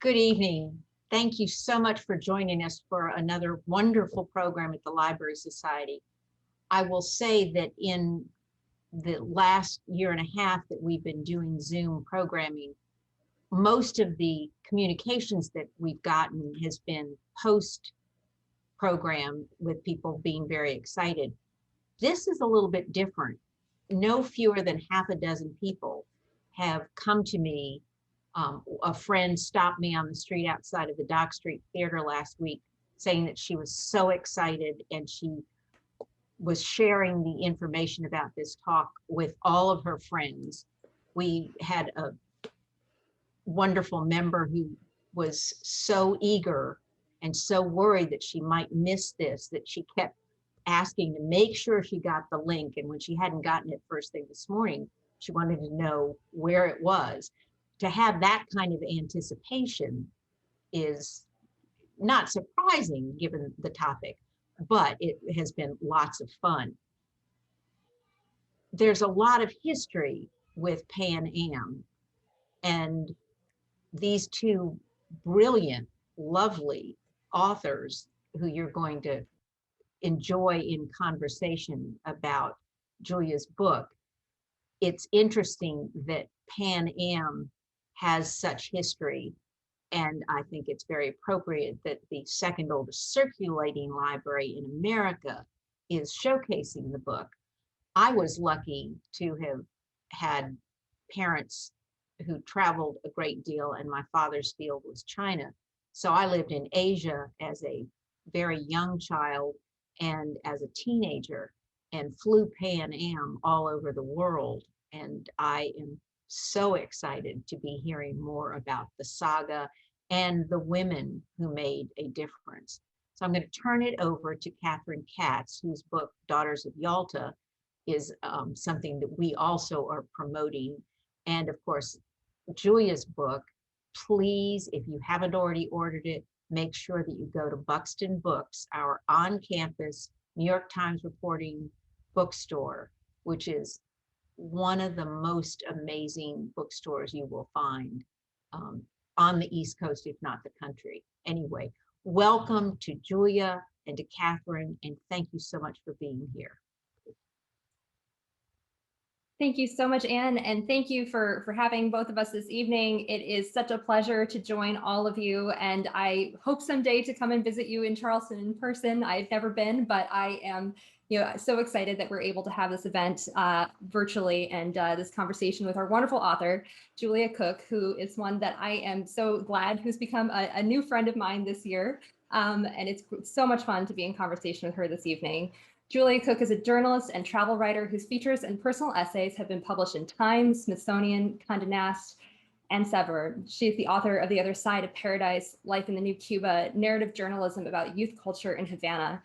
Good evening. Thank you so much for joining us for another wonderful program at the Library Society. I will say that in the last year and a half that we've been doing Zoom programming, most of the communications that we've gotten has been post program with people being very excited. This is a little bit different. No fewer than half a dozen people have come to me. A friend stopped me on the street outside of the Dock Street Theater last week saying that she was so excited and she was sharing the information about this talk with all of her friends. We had a wonderful member who was so eager and so worried that she might miss this, that she kept asking to make sure she got the link. And when she hadn't gotten it first thing this morning, she wanted to know where it was. To have that kind of anticipation is not surprising given the topic, but it has been lots of fun. There's a lot of history with Pan Am, and these two brilliant, lovely authors who you're going to enjoy in conversation about Julia's book. It's interesting that Pan Am has such history, and I think it's very appropriate that the second oldest circulating library in America is showcasing the book. I was lucky to have had parents who traveled a great deal, and my father's field was China. So I lived in Asia as a very young child and as a teenager and flew Pan Am all over the world. And I am so excited to be hearing more about the saga and the women who made a difference. So I'm going to turn it over to Katherine Katz, whose book, Daughters of Yalta, is something that we also are promoting. And of course, Julia's book, please, if you haven't already ordered it, make sure that you go to Buxton Books, our on-campus New York Times reporting bookstore, which is one of the most amazing bookstores you will find on the East Coast, if not the country. Anyway, welcome to Julia and to Katherine, and thank you so much for being here. Thank you so much, Anne, and thank you for having both of us this evening. It is such a pleasure to join all of you, and I hope someday to come and visit you in Charleston in person. I've never been, but I am so excited that we're able to have this event virtually and this conversation with our wonderful author, Julia Cooke, who is one that I am so glad who's become a new friend of mine this year. And it's so much fun to be in conversation with her this evening. Julia Cooke is a journalist and travel writer whose features and personal essays have been published in Time, Smithsonian, Condé Nast, and Sever. She is the author of The Other Side of Paradise, Life in the New Cuba, narrative journalism about youth culture in Havana.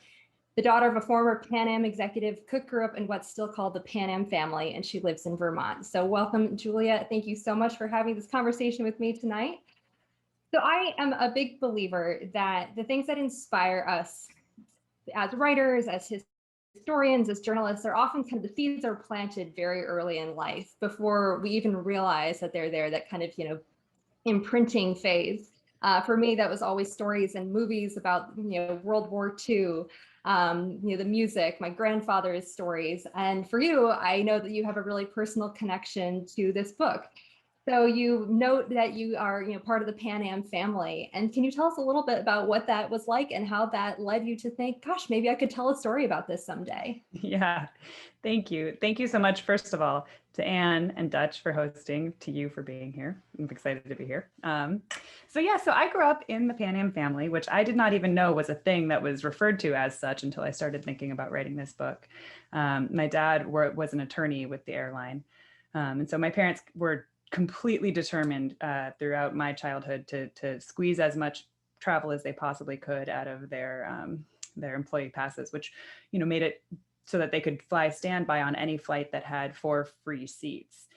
The daughter of a former Pan Am executive, Cooke grew up in what's still called the Pan Am family, and she lives in Vermont. So welcome, Julia. Thank you so much for having this conversation with me tonight. So I am a big believer that the things that inspire us as writers, as historians, as journalists, are often kind of the seeds are planted very early in life before we even realize that they're there, that kind of, imprinting phase. For me, that was always stories and movies about, World War II, the music, my grandfather's stories. And for you, I know that you have a really personal connection to this book. So you note that you are, part of the Pan Am family. And can you tell us a little bit about what that was like and how that led you to think, gosh, maybe I could tell a story about this someday? Yeah, thank you. Thank you so much, first of all, to Anne and Dutch for hosting, to you for being here. I'm excited to be here. So I grew up in the Pan Am family, which I did not even know was a thing that was referred to as such until I started thinking about writing this book. My dad was an attorney with the airline. And so my parents were completely determined throughout my childhood to squeeze as much travel as they possibly could out of their employee passes, which made it so that they could fly standby on any flight that had 4 free seats.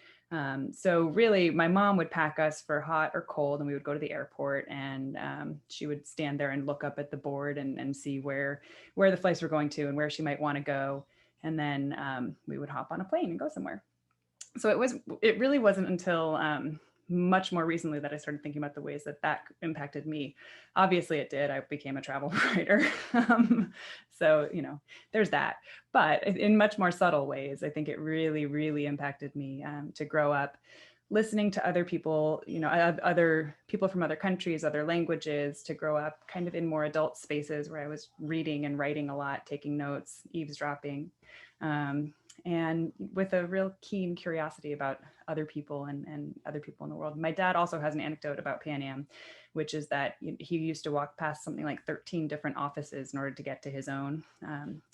So really, my mom would pack us for hot or cold, and we would go to the airport, and she would stand there and look up at the board and see where the flights were going to and where she might want to go, and then we would hop on a plane and go somewhere. So it really wasn't until much more recently that I started thinking about the ways that that impacted me. Obviously it did. I became a travel writer. So, you know, there's that. But in much more subtle ways, I think it really, really impacted me to grow up listening to other people, you know, other people from other countries, other languages, to grow up kind of in more adult spaces where I was reading and writing a lot, taking notes, eavesdropping, and with a real keen curiosity about other people and other people in the world. My dad also has an anecdote about Pan Am, which is that he used to walk past something like 13 different offices in order to get to his own.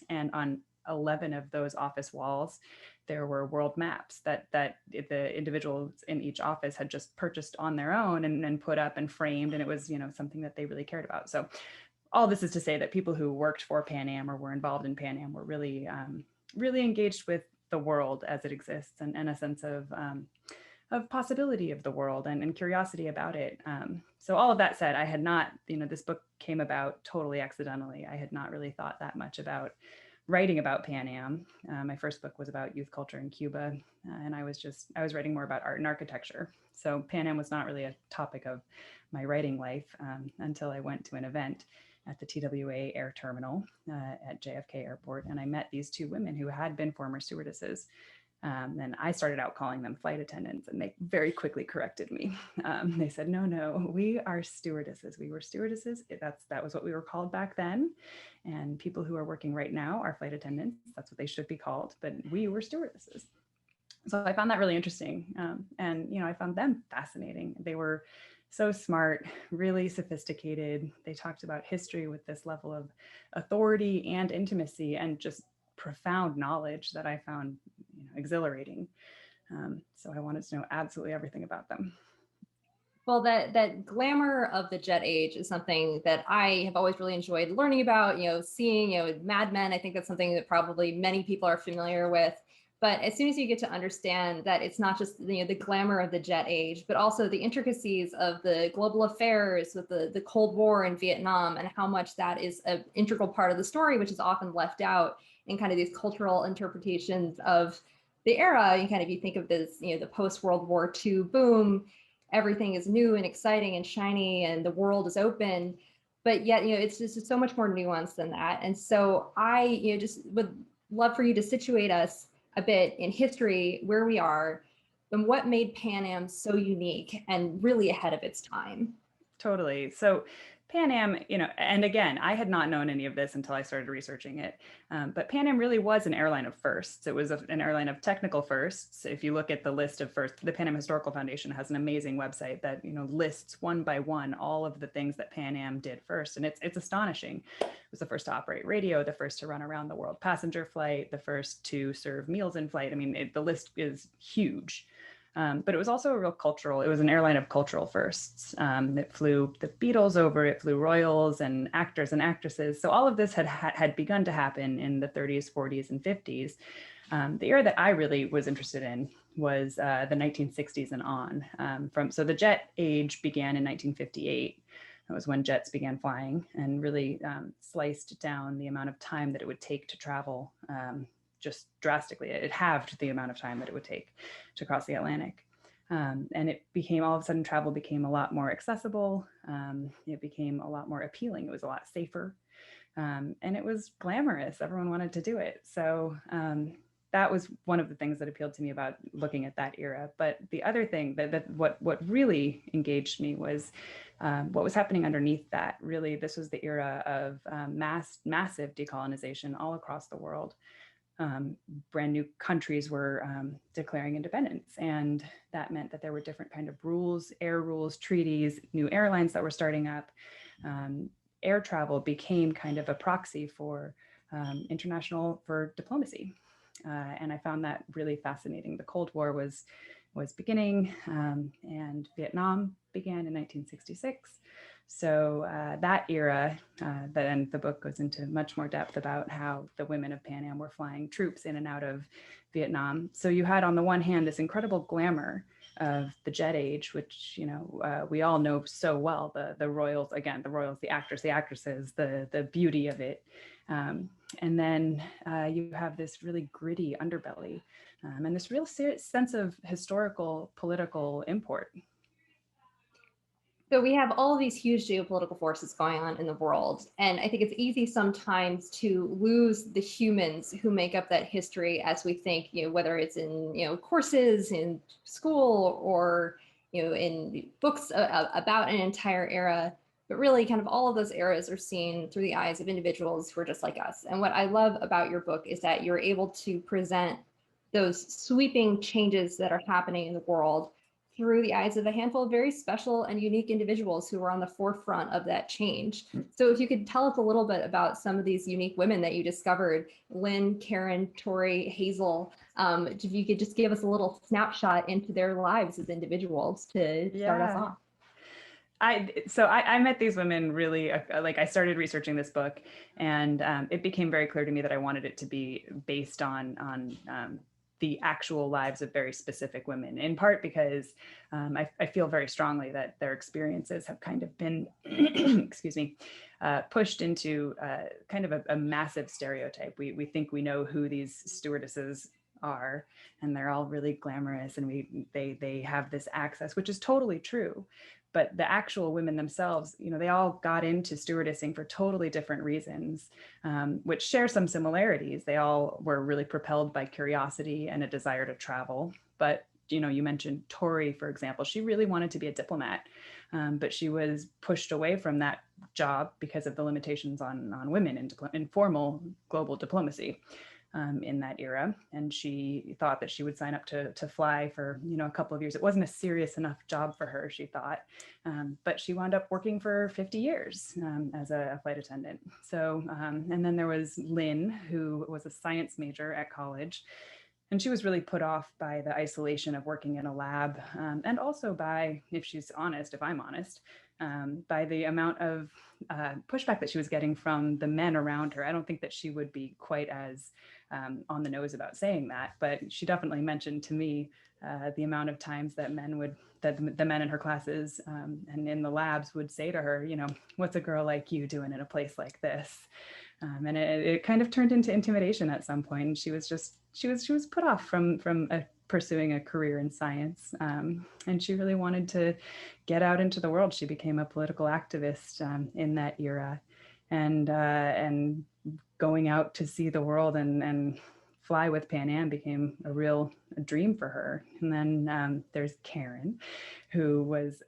And on 11 of those office walls, there were world maps that the individuals in each office had just purchased on their own and put up and framed. And it was, you know, something that they really cared about. So all this is to say that people who worked for Pan Am or were involved in Pan Am were really, really engaged with the world as it exists, and a sense of possibility of the world and curiosity about it. So all of that said, I had not, you know, this book came about totally accidentally. I had not really thought that much about writing about Pan Am. My first book was about youth culture in Cuba, and I was writing more about art and architecture. So Pan Am was not really a topic of my writing life until I went to an event at the TWA air terminal at JFK Airport, and I met these two women who had been former stewardesses. And I started out calling them flight attendants, and they very quickly corrected me. They said, no, we are stewardesses. We were stewardesses. That was what we were called back then. And people who are working right now are flight attendants. That's what they should be called, but we were stewardesses. So I found that really interesting. And, you know, I found them fascinating. They were so smart, really sophisticated. They talked about history with this level of authority and intimacy and just profound knowledge that I found, you know, exhilarating. So I wanted to know absolutely everything about them. Well, that glamour of the jet age is something that I have always really enjoyed learning about, you know, seeing, you know, Mad Men. I think that's something that probably many people are familiar with. But as soon as you get to understand that it's not just, you know, the glamour of the jet age, but also the intricacies of the global affairs with the Cold War in Vietnam, and how much that is an integral part of the story, which is often left out in kind of these cultural interpretations of the era. And kind of, you think of this, you know, the post-World War II boom, everything is new and exciting and shiny and the world is open, but yet, you know, it's just so much more nuanced than that. And so I, you know, just would love for you to situate us a bit in history, where we are, and what made Pan Am so unique and really ahead of its time. Totally. So Pan Am, you know, and again, I had not known any of this until I started researching it. But Pan Am really was an airline of firsts. It was an airline of technical firsts. If you look at the list of firsts, the Pan Am Historical Foundation has an amazing website that, you know, lists one by one all of the things that Pan Am did first. And it's astonishing. It was the first to operate radio, the first to run around the world passenger flight, the first to serve meals in flight. I mean, the list is huge. But it was also it was an airline of cultural firsts. It flew the Beatles over, it flew royals and actors and actresses. So all of this had begun to happen in the 30s, 40s, and 50s. The era that I really was interested in was the 1960s and on. So the jet age began in 1958. That was when jets began flying, and really sliced down the amount of time that it would take to travel just drastically. It halved the amount of time that it would take to cross the Atlantic. And it became, all of a sudden, travel became a lot more accessible. It became a lot more appealing. It was a lot safer. And it was glamorous. Everyone wanted to do it. So that was one of the things that appealed to me about looking at that era. But the other thing what really engaged me was what was happening underneath that. Really, this was the era of massive decolonization all across the world. Brand new countries were declaring independence, and that meant that there were different kind of rules, air rules, treaties, new airlines that were starting up. Air travel became kind of a proxy for diplomacy, and I found that really fascinating. The Cold War was beginning, and Vietnam began in 1966. So that era, then the book goes into much more depth about how the women of Pan Am were flying troops in and out of Vietnam. So you had, on the one hand, this incredible glamour of the jet age, which, you know, we all know so well, the royals, again, the royals, the actors, the actresses, the beauty of it. And then you have this really gritty underbelly and this real sense of historical, political import. So we have all of these huge geopolitical forces going on in the world. And I think it's easy sometimes to lose the humans who make up that history as we think, whether it's in, courses in school or, in books about an entire era. But really kind of all of those eras are seen through the eyes of individuals who are just like us. And what I love about your book is that you're able to present those sweeping changes that are happening in the world through the eyes of a handful of very special and unique individuals who were on the forefront of that change. So if you could tell us a little bit about some of these unique women that you discovered, Lynn, Karen, Tori, Hazel, if you could just give us a little snapshot into their lives as individuals to start us off. I met these women really, like I started researching this book, and it became very clear to me that I wanted it to be based on the actual lives of very specific women, in part because I feel very strongly that their experiences have kind of been, excuse me, pushed into kind of a massive stereotype. We think we know who these stewardesses are, and they're all really glamorous, and they have this access, which is totally true. But the actual women themselves, they all got into stewardessing for totally different reasons, which share some similarities. They all were really propelled by curiosity and a desire to travel. But, you mentioned Tori, for example, she really wanted to be a diplomat, but she was pushed away from that job because of the limitations on women in formal global diplomacy. In that era, and she thought that she would sign up to fly for a couple of years. It wasn't a serious enough job for her, she thought, but she wound up working for 50 years as a flight attendant. So and then there was Lynn, who was a science major at college, and she was really put off by the isolation of working in a lab, and also by, if I'm honest, by the amount of pushback that she was getting from the men around her. I don't think that she would be quite as on the nose about saying that, but she definitely mentioned to me the amount of times that the men in her classes and in the labs would say to her, what's a girl like you doing in a place like this? And it kind of turned into intimidation at some point. And she was put off from pursuing a career in science, and she really wanted to get out into the world. She became a political activist in that era, and going out to see the world and fly with Pan Am became a real dream for her. And then there's Karen, who was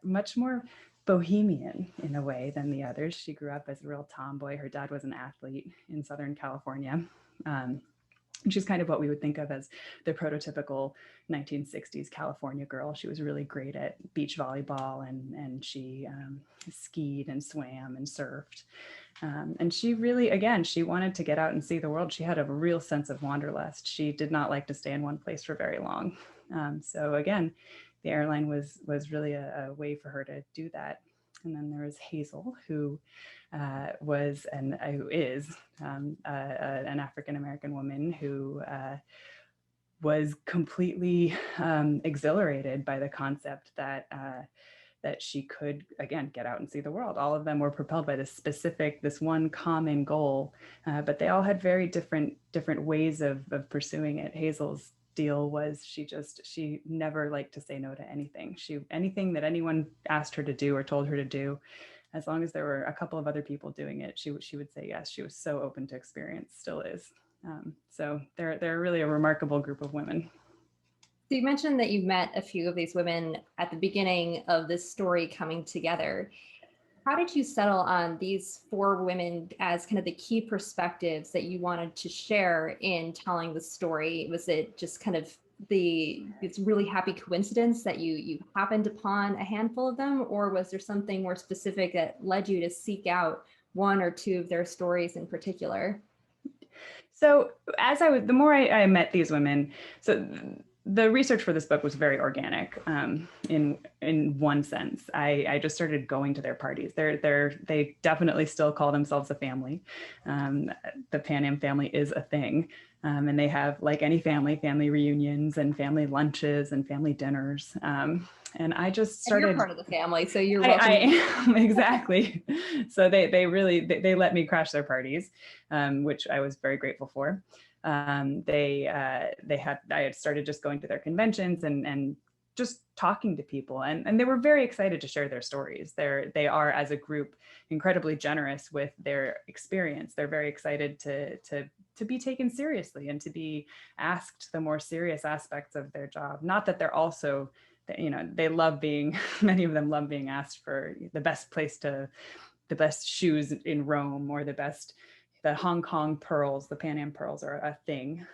much more bohemian in a way than the others. She grew up as a real tomboy. Her dad was an athlete in Southern California. She's kind of what we would think of as the prototypical 1960s California girl. She was really great at beach volleyball, and she skied and swam and surfed. And she really, again, she wanted to get out and see the world. She had a real sense of wanderlust. She did not like to stay in one place for very long. So again, the airline was really a way for her to do that. And then there was Hazel, who was and who is an African-American woman who was completely exhilarated by the concept that she could, again, get out and see the world. All of them were propelled by this one common goal, but they all had very different ways of pursuing it. Hazel's deal was she never liked to say no to anything. Anything that anyone asked her to do or told her to do, as long as there were a couple of other people doing it, she would say yes. She was so open to experience, still is. So they're really a remarkable group of women. So you mentioned that you met a few of these women at the beginning of this story coming together. How did you settle on these 4 women as kind of the key perspectives that you wanted to share in telling the story? Was it just kind of it's really happy coincidence that you happened upon a handful of them, or was there something more specific that led you to seek out 1 or 2 of their stories in particular? So the more I met these women, so the research for this book was very organic in one sense. I just started going to their parties. They definitely still call themselves a family. The Pan Am family is a thing. And they have, like any family reunions and family lunches and family dinners. And I just started. And you're part of the family, so you're welcome. I am, exactly. So they really let me crash their parties, which I was very grateful for. I had started just going to their conventions and just talking to people, and they were very excited to share their stories. They are, as a group, incredibly generous with their experience. They're very excited to be taken seriously and to be asked the more serious aspects of their job. Not that they're also, you know, they love being, many of them love being asked for the best shoes in Rome, or the Hong Kong pearls. The Pan Am pearls are a thing.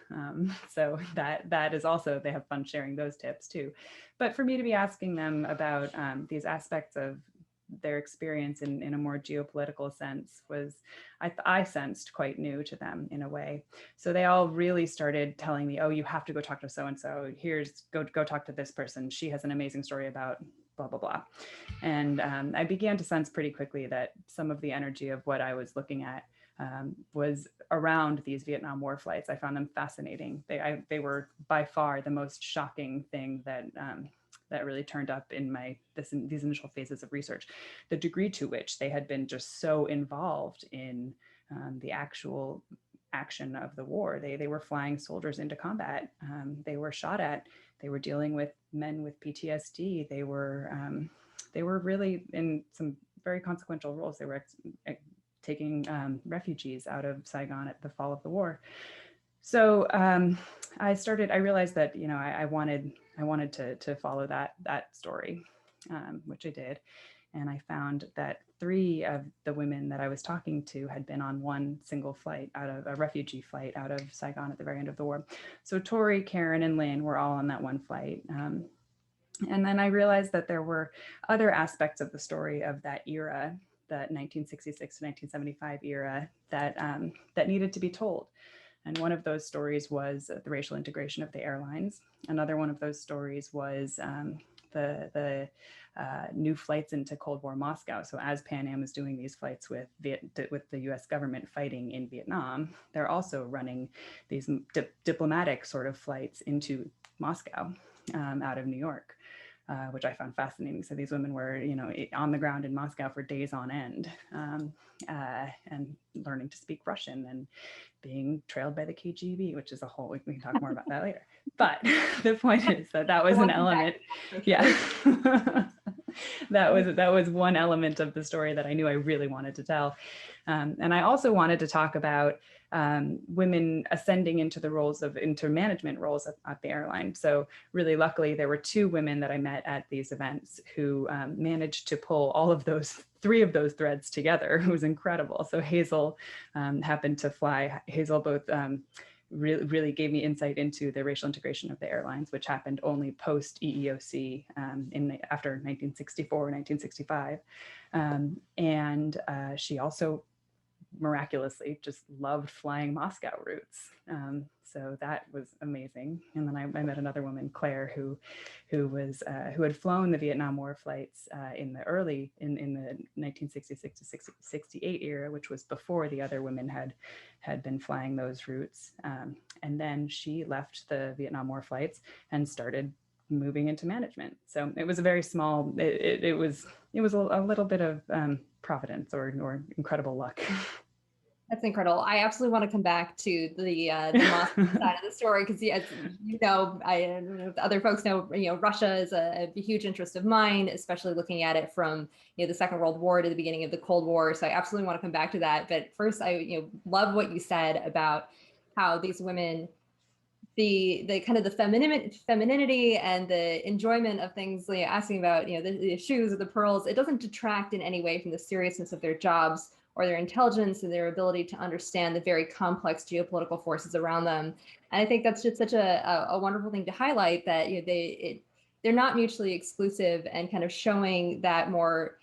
So that is also, they have fun sharing those tips too. But for me to be asking them about these aspects of their experience in a more geopolitical sense was, I sensed, quite new to them in a way. So they all really started telling me, oh, you have to go talk to so-and-so. Go talk to this person. She has an amazing story about blah, blah, blah. And I began to sense pretty quickly that some of the energy of what I was looking at was around these Vietnam War flights. I found them fascinating. They were by far the most shocking thing that really turned up in these initial phases of research. The degree to which they had been just so involved in the actual action of the war. They were flying soldiers into combat. They were shot at. They were dealing with men with PTSD. They were really in some very consequential roles. They were taking refugees out of Saigon at the fall of the war. So I realized that, you know, I wanted to follow that story, which I did. And I found that 3 of the women that I was talking to had been on one single flight, out of a refugee flight out of Saigon at the very end of the war. So Tori, Karen, and Lynn were all on that one flight. And then I realized that there were other aspects of the story of that era, that 1966 to 1975 era, that needed to be told. And one of those stories was the racial integration of the airlines. Another one of those stories was the new flights into Cold War Moscow. So as Pan Am is doing these flights with the US government fighting in Vietnam, they're also running these diplomatic sort of flights into Moscow out of New York. Which I found fascinating. So these women were, you know, on the ground in Moscow for days on end, and learning to speak Russian and being trailed by the KGB, which is a whole, we can talk more about that later. But the point is that was an element. Yeah. that was one element of the story that I knew I really wanted to tell. And I also wanted to talk about women ascending into management roles at the airline. So really, luckily, there were 2 women that I met at these events who managed to pull all of those 3 of those threads together. It was incredible. So Hazel happened to fly. Hazel both really gave me insight into the racial integration of the airlines, which happened only post EEOC after 1964, 1965. And she also miraculously just loved flying Moscow routes. So that was amazing. And then I met another woman, Claire, who had flown the Vietnam War flights in the 1966 to 68 era, which was before the other women had been flying those routes. And then she left the Vietnam War flights and started moving into management. So it was a very small, it was a little bit of providence or incredible luck. That's incredible. I absolutely want to come back to the Moscow side of the story, because as you know, I don't know if other folks know, you know, Russia is a huge interest of mine, especially looking at it from, you know, the Second World War to the beginning of the Cold War. So I absolutely want to come back to that. But first, I love what you said about how these women, the kind of the femininity and the enjoyment of things, like asking about, you know, the shoes or the pearls, it doesn't detract in any way from the seriousness of their jobs or their intelligence and their ability to understand the very complex geopolitical forces around them. And I think that's just such a wonderful thing to highlight, that, you know, they're not mutually exclusive, and kind of showing that more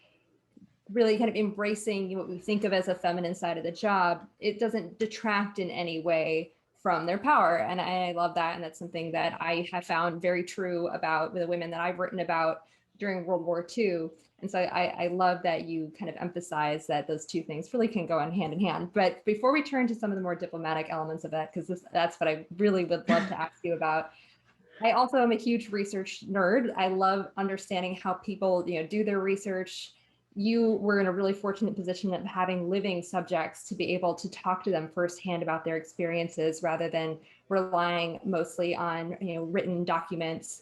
really kind of embracing what we think of as a feminine side of the job. It doesn't detract in any way from their power. And I love that. And that's something that I have found very true about the women that I've written about during World War II. And so I love that you kind of emphasize that those 2 things really can go hand in hand. But before we turn to some of the more diplomatic elements of that, because that's what I really would love to ask you about, I also am a huge research nerd. I love understanding how people, you know, do their research. You were in a really fortunate position of having living subjects to be able to talk to them firsthand about their experiences, rather than relying mostly on, you know, written documents.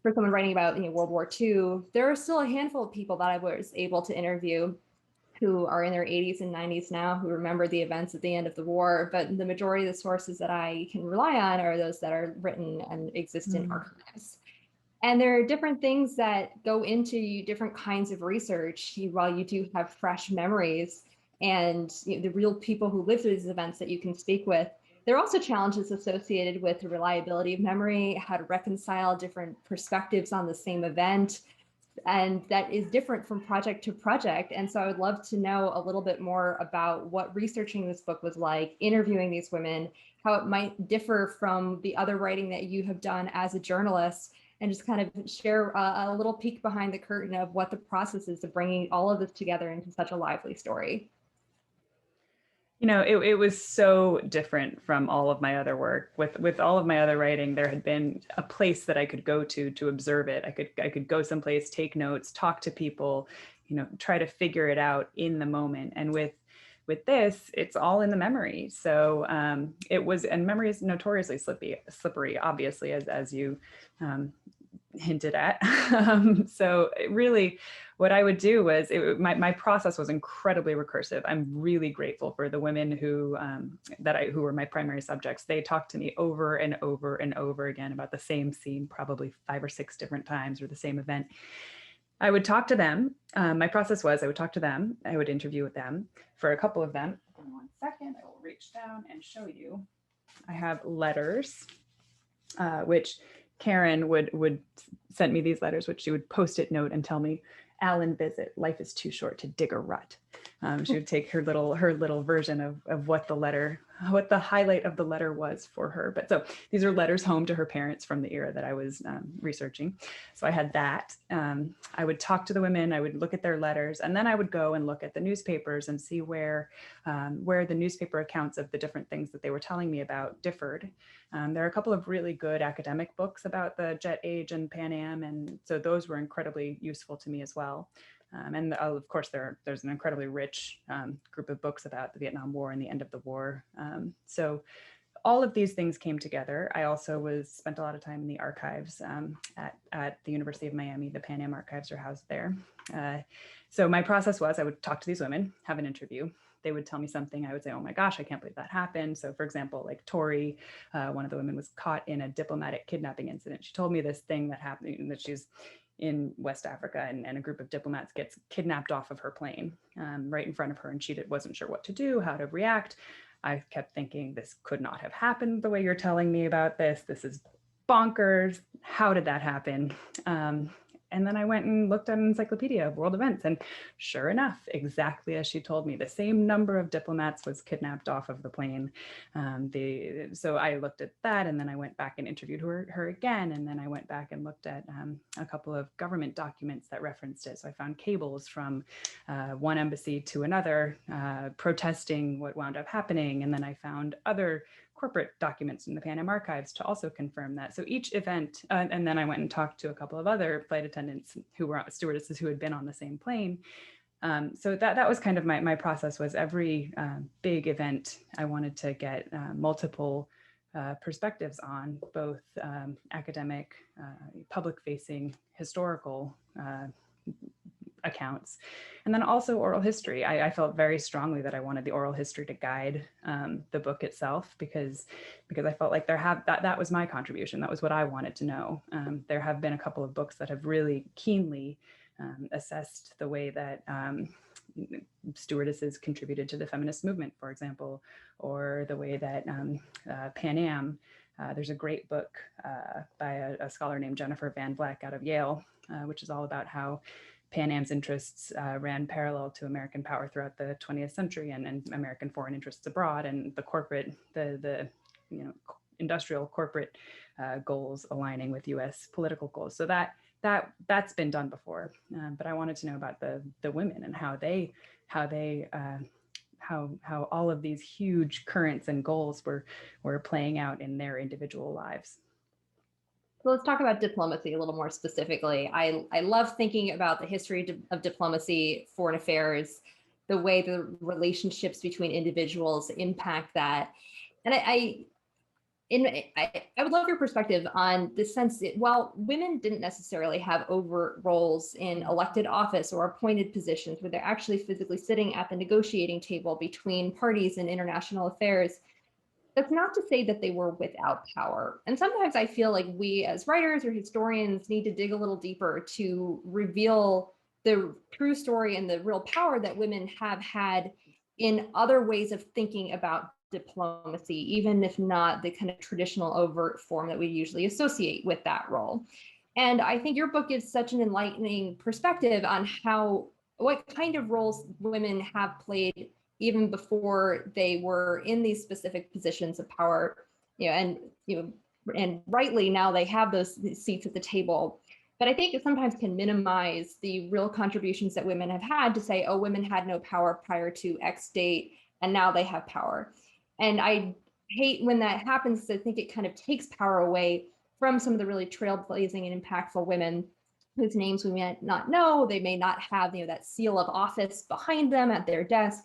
for someone writing about World War II, there are still a handful of people that I was able to interview who are in their 80s and 90s now, who remember the events at the end of the war. But the majority of the sources that I can rely on are those that are written and exist in archives. And there are different things that go into different kinds of research. While you do have fresh memories and the real people who lived through these events that you can speak with, there are also challenges associated with the reliability of memory, how to reconcile different perspectives on the same event. And that is different from project to project. And so I would love to know a little bit more about what researching this book was like, interviewing these women, how it might differ from the other writing that you have done as a journalist, and just kind of share a little peek behind the curtain of what the process is of bringing all of this together into such a lively story. It was so different from all of my other work. With all of my other writing, there had been a place that I could go to observe it. I could go someplace, take notes, talk to people, try to figure it out in the moment. And with this, it's all in the memory. So and memory is notoriously slippery, obviously, as you hinted at. So really, what I would do was my process was incredibly recursive. I'm really grateful for the women who were my primary subjects. They talked to me over and over and over again about the same scene, probably 5 or 6 different times, or the same event. I would talk to them. My process was I would talk to them. I would interview with them. For a couple of them, give me 1 second, I will reach down and show you. I have letters, which Karen would send me these letters, which she would post-it note and tell me, "Alan visit, life is too short to dig a rut." She would take her little version of what the highlight of the letter was for her. But so these are letters home to her parents from the era that I was researching. So I had that. I would talk to the women, I would look at their letters, and then I would go and look at the newspapers and see where the newspaper accounts of the different things that they were telling me about differed. There are a couple of really good academic books about the jet age and Pan Am, and so those were incredibly useful to me as well. And of course, there's an incredibly rich group of books about the Vietnam War and the end of the war. So all of these things came together. I also spent a lot of time in the archives at the University of Miami. The Pan Am archives are housed there. So my process was I would talk to these women, have an interview. They would tell me something. I would say, "Oh my gosh, I can't believe that happened." So for example, like Tori, one of the women, was caught in a diplomatic kidnapping incident. She told me this thing that happened, that she's in West Africa and a group of diplomats gets kidnapped off of her plane right in front of her, and she wasn't sure what to do, how to react. I kept thinking, this could not have happened the way you're telling me about this. This is bonkers. How did that happen? And then I went and looked at an encyclopedia of world events, and sure enough, exactly as she told me, the same number of diplomats was kidnapped off of the plane. So I looked at that, and then I went back and interviewed her again, and then I went back and looked at a couple of government documents that referenced it. So I found cables from one embassy to another protesting what wound up happening, and then I found other corporate documents in the Pan Am archives to also confirm that. So each event, and then I went and talked to a couple of other flight attendants who were stewardesses who had been on the same plane. So that was kind of my process. Was every big event I wanted to get multiple perspectives on, both academic, public-facing, historical accounts, and then also oral history. I felt very strongly that I wanted the oral history to guide the book itself, because I felt like that was my contribution. That was what I wanted to know. There have been a couple of books that have really keenly assessed the way that stewardesses contributed to the feminist movement, for example, or the way that Pan Am. There's a great book by a scholar named Jennifer Van Vleck out of Yale, which is all about how Pan Am's interests ran parallel to American power throughout the 20th century and American foreign interests abroad, and the industrial corporate goals aligning with U.S. political goals. So that's been done before, but I wanted to know about the women and how all of these huge currents and goals were playing out in their individual lives. So let's talk about diplomacy a little more specifically. I love thinking about the history of diplomacy, foreign affairs, the way the relationships between individuals impact that. And I would love your perspective on the sense that while women didn't necessarily have overt roles in elected office or appointed positions where they're actually physically sitting at the negotiating table between parties in international affairs, that's not to say that they were without power. And sometimes I feel like we as writers or historians need to dig a little deeper to reveal the true story and the real power that women have had in other ways of thinking about diplomacy, even if not the kind of traditional overt form that we usually associate with that role. And I think your book gives such an enlightening perspective on what kind of roles women have played even before they were in these specific positions of power, and rightly now they have those seats at the table. But I think it sometimes can minimize the real contributions that women have had to say, oh, women had no power prior to X date, and now they have power. And I hate when that happens. I think it kind of takes power away from some of the really trailblazing and impactful women whose names we may not know. They may not have that seal of office behind them at their desk,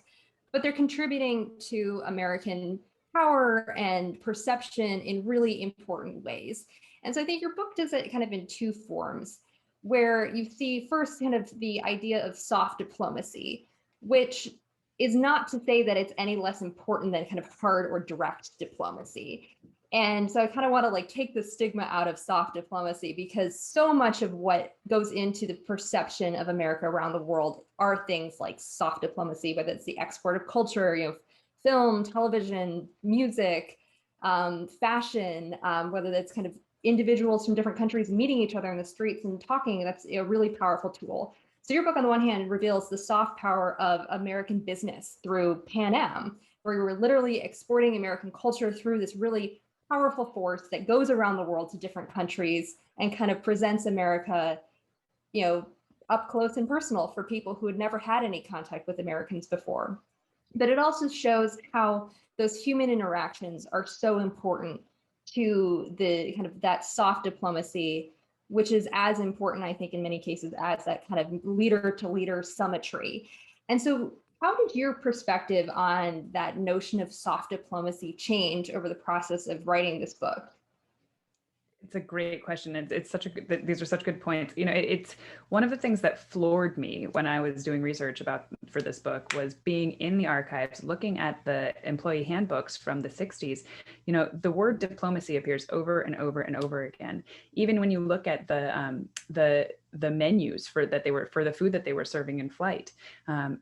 but they're contributing to American power and perception in really important ways. And so I think your book does it kind of in two forms, where you see first kind of the idea of soft diplomacy, which is not to say that it's any less important than kind of hard or direct diplomacy. And so I kind of want to like take the stigma out of soft diplomacy, because so much of what goes into the perception of America around the world are things like soft diplomacy, whether it's the export of culture, film, television, music, fashion, whether that's kind of individuals from different countries meeting each other in the streets and talking. That's a really powerful tool. So your book on the one hand reveals the soft power of American business through Pan Am, where you were literally exporting American culture through this really powerful force that goes around the world to different countries and kind of presents America, up close and personal for people who had never had any contact with Americans before. But it also shows how those human interactions are so important to the kind of that soft diplomacy, which is as important, I think, in many cases, as that kind of leader to leader symmetry. And so how did your perspective on that notion of soft diplomacy change over the process of writing this book? It's a great question. It's such a good, these are such good points. It's one of the things that floored me when I was doing research for this book was being in the archives, looking at the employee handbooks from the 60s. The word diplomacy appears over and over and over again. Even when you look at the menus for the food that they were serving in flight,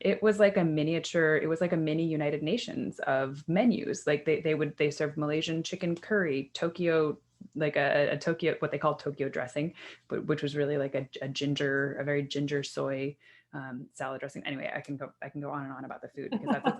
it was like a mini United Nations of menus. Like they served Malaysian chicken curry, Tokyo, like a Tokyo, what they call Tokyo dressing, but which was really like a very ginger soy salad dressing. Anyway, I can go on and on about the food because that's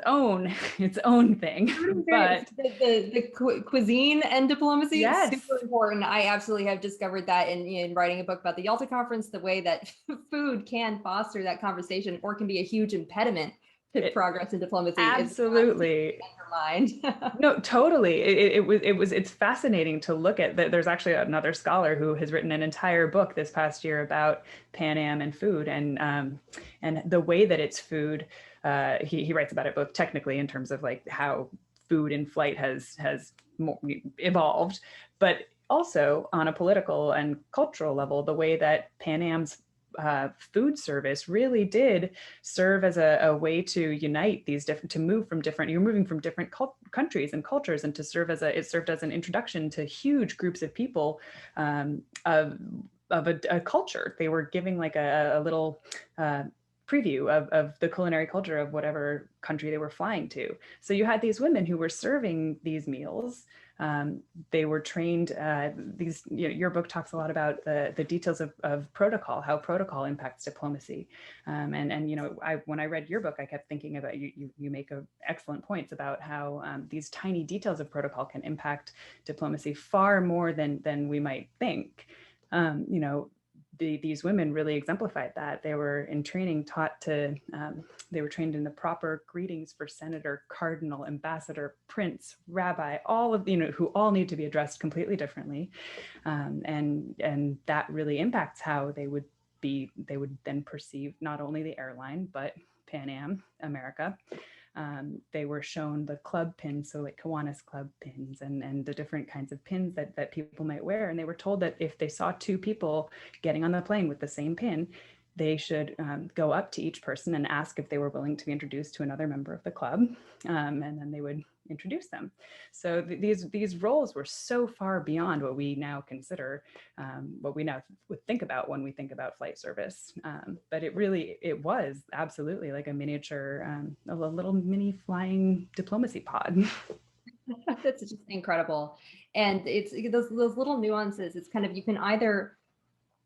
its own thing. But the cuisine and diplomacy yes, is super important. I absolutely have discovered that in writing a book about the Yalta Conference, the way that food can foster that conversation or can be a huge impediment to progress in diplomacy. Absolutely. Is undermined. No, totally. It's fascinating to look at that. There's actually another scholar who has written an entire book this past year about Pan Am and food and the way that it's food. He writes about it both technically in terms of like how food in flight has more evolved, but also on a political and cultural level, the way that Pan Am's food service really did serve as a way to unite you're moving from different countries and cultures, and it served as an introduction to huge groups of people of a culture. They were giving like a little preview of the culinary culture of whatever country they were flying to. So you had these women who were serving these meals. They were trained, your book talks a lot about the details of protocol, how protocol impacts diplomacy. When I read your book, I kept thinking about, you make excellent points about how these tiny details of protocol can impact diplomacy far more than we might think. These women really exemplified that. They were in training they were trained in the proper greetings for senator, cardinal, ambassador, prince, rabbi, all of, who all need to be addressed completely differently. And that really impacts how they would then perceive not only the airline, but Pan Am, America. they were shown the club pins, so like Kiwanis club pins and the different kinds of pins that people might wear. And they were told that if they saw two people getting on the plane with the same pin, they should go up to each person and ask if they were willing to be introduced to another member of the club, and then they would introduce them. So these roles were so far beyond what we now consider, what we now would think about when we think about flight service. But it was absolutely like a miniature, a little mini flying diplomacy pod. That's just incredible. And it's those little nuances. It's kind of, you can either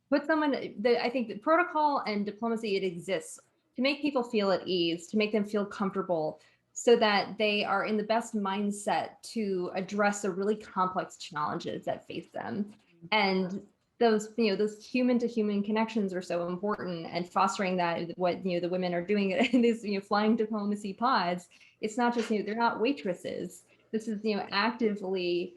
put someone, I think the protocol and diplomacy, it exists to make people feel at ease, to make them feel comfortable, so that they are in the best mindset to address the really complex challenges that face them. And those human to human connections are so important, and fostering that, what the women are doing in these flying diplomacy pods. It's not just they're not waitresses. This is actively